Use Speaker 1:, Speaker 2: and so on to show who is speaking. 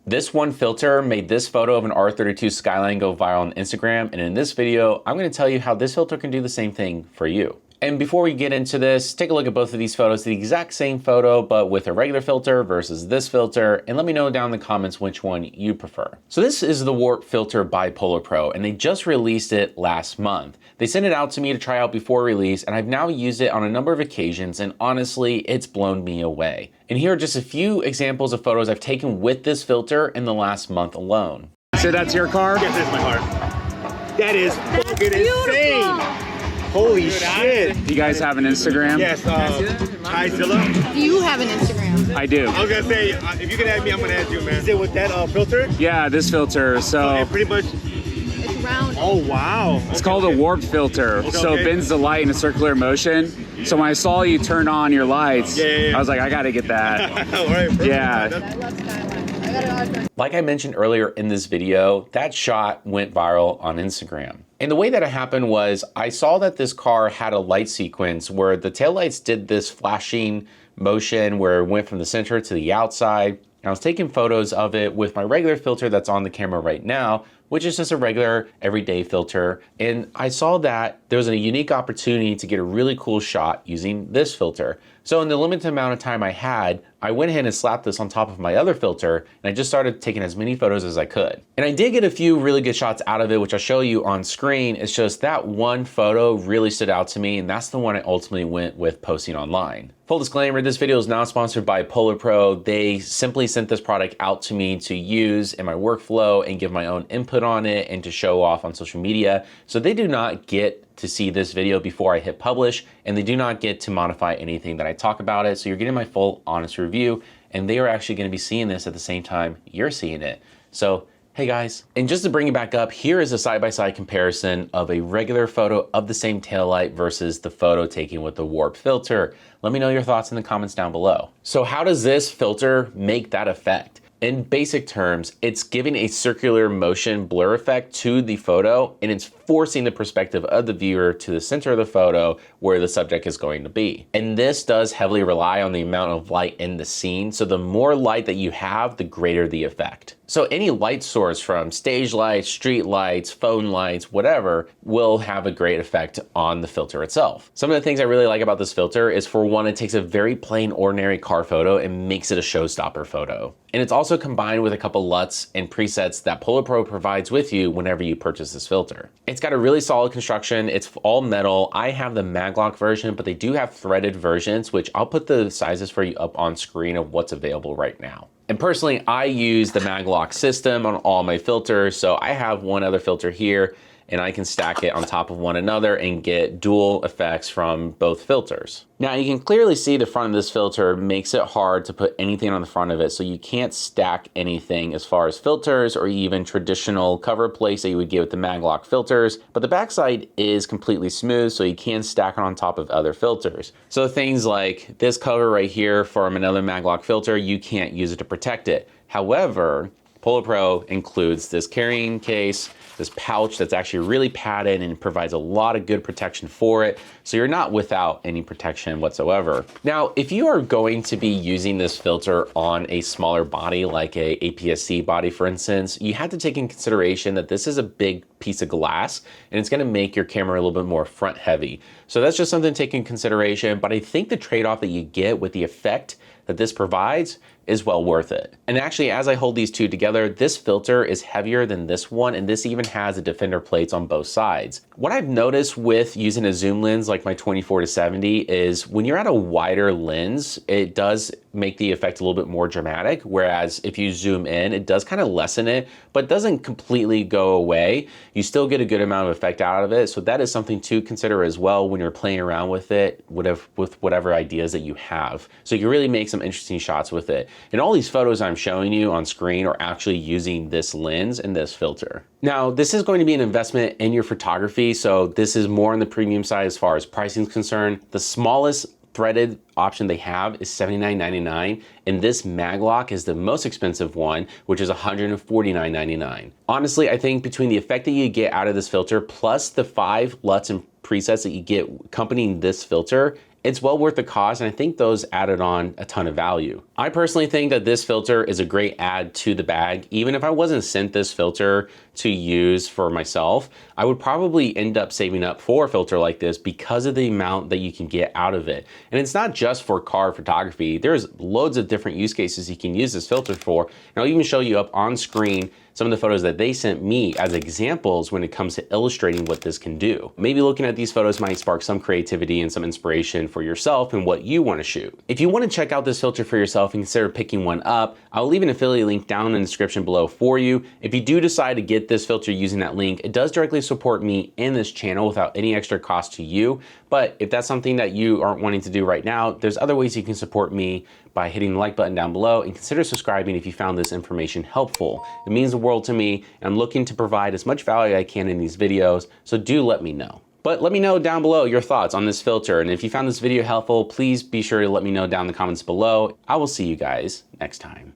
Speaker 1: This one filter made this photo of an R32 Skyline go viral on Instagram, and in this video, I'm gonna tell you how this filter can do the same thing for you. And before we get into this, take a look at both of these photos, the exact same photo, but with a regular filter versus this filter, and let me know down in the comments which one you prefer. So this is the Warp filter by PolarPro, and they just released it last month. They sent it out to me to try out before release, and I've now used it on a number of occasions, and honestly, it's blown me away. And here are just a few examples of photos I've taken with this filter in the last month alone.
Speaker 2: So that's your car?
Speaker 3: Yes, that's my car. That is fucking insane. Holy shit.
Speaker 2: Do you guys have an Instagram?
Speaker 3: Yes, Tyzilla.
Speaker 4: Do you have an Instagram?
Speaker 2: I do.
Speaker 3: I was gonna say, if you can add me, I'm gonna add you, man. Is it with that filter?
Speaker 2: Yeah, this filter. So
Speaker 3: pretty much.
Speaker 4: It's round.
Speaker 3: Oh, wow.
Speaker 2: It's called a warp filter. So it bends the light in a circular motion. So when I saw you turn on your lights, I was like, I gotta get that.
Speaker 3: All right, perfect.
Speaker 2: Yeah.
Speaker 4: I love Skyline. I got it on.
Speaker 1: Like I mentioned earlier in this video, that shot went viral on Instagram. And the way that it happened was I saw that this car had a light sequence where the taillights did this flashing motion where it went from the center to the outside. I was taking photos of it with my regular filter that's on the camera right now, which is just a regular everyday filter. And I saw that there was a unique opportunity to get a really cool shot using this filter. So in the limited amount of time I had, I went ahead and slapped this on top of my other filter, and I just started taking as many photos as I could. And I did get a few really good shots out of it, which I'll show you on screen. It's just that one photo really stood out to me, and that's the one I ultimately went with posting online. Full disclaimer, this video is not sponsored by PolarPro. They simply sent this product out to me to use in my workflow and give my own input on it and to show off on social media. So they do not get to see this video before I hit publish, and they do not get to modify anything that I talk about it. So you're getting my full honest review, and they are actually gonna be seeing this at the same time you're seeing it. So, hey guys. And just to bring it back up, here is a side-by-side comparison of a regular photo of the same taillight versus the photo taken with the Warp filter. Let me know your thoughts in the comments down below. So how does this filter make that effect? In basic terms, it's giving a circular motion blur effect to the photo, and it's forcing the perspective of the viewer to the center of the photo where the subject is going to be. And this does heavily rely on the amount of light in the scene. So the more light that you have, the greater the effect. So any light source from stage lights, street lights, phone lights, whatever, will have a great effect on the filter itself. Some of the things I really like about this filter is, for one, it takes a very plain, ordinary car photo and makes it a showstopper photo. And it's also combined with a couple LUTs and presets that PolarPro provides with you whenever you purchase this filter. It's got a really solid construction. It's all metal. I have the Maglock version, but they do have threaded versions, which I'll put the sizes for you up on screen of what's available right now. And personally, I use the Maglock system on all my filters. So I have one other filter here, and I can stack it on top of one another and get dual effects from both filters. Now you can clearly see the front of this filter makes it hard to put anything on the front of it, so you can't stack anything as far as filters or even traditional cover plates that you would get with the Maglock filters, but the backside is completely smooth, so you can stack it on top of other filters. So things like this cover right here from another Maglock filter, you can't use it to protect it. However, PolarPro includes this carrying case, this pouch that's actually really padded and provides a lot of good protection for it, so you're not without any protection whatsoever. Now, if you are going to be using this filter on a smaller body, like a APS-C body, for instance, you have to take in consideration that this is a big piece of glass, and it's gonna make your camera a little bit more front heavy. So that's just something to take in consideration, but I think the trade-off that you get with the effect that this provides is well worth it. And actually, as I hold these two together, this filter is heavier than this one, and this even has the defender plates on both sides. What I've noticed with using a zoom lens like my 24-70 is when you're at a wider lens, it does make the effect a little bit more dramatic, whereas if you zoom in, it does kind of lessen it, but doesn't completely go away. You still get a good amount of effect out of it, so that is something to consider as well when you're playing around with it, with whatever ideas that you have. So you can really make some interesting shots with it. And all these photos I'm showing you on screen are actually using this lens and this filter. Now, this is going to be an investment in your photography, so this is more on the premium side as far as pricing is concerned. The smallest threaded option they have is $79.99, and this Maglock is the most expensive one, which is $149.99. Honestly, I think between the effect that you get out of this filter plus the 5 LUTs and presets that you get accompanying this filter, it's well worth the cost, and I think those added on a ton of value. I personally think that this filter is a great add to the bag. Even if I wasn't sent this filter to use for myself, I would probably end up saving up for a filter like this because of the amount that you can get out of it. And it's not just for car photography. There's loads of different use cases you can use this filter for. And I'll even show you up on screen some of the photos that they sent me as examples when it comes to illustrating what this can do. Maybe looking at these photos might spark some creativity and some inspiration for yourself and what you want to shoot. If you want to check out this filter for yourself and consider picking one up, I'll leave an affiliate link down in the description below for you. If you do decide to get this filter using that link, it does directly support me and this channel without any extra cost to you. But if that's something that you aren't wanting to do right now, there's other ways you can support me by hitting the like button down below, and consider subscribing if you found this information helpful. It means the world to me, and I'm looking to provide as much value I can in these videos, so do let me know. But let me know down below your thoughts on this filter, and if you found this video helpful, please be sure to let me know down in the comments below. I will see you guys next time.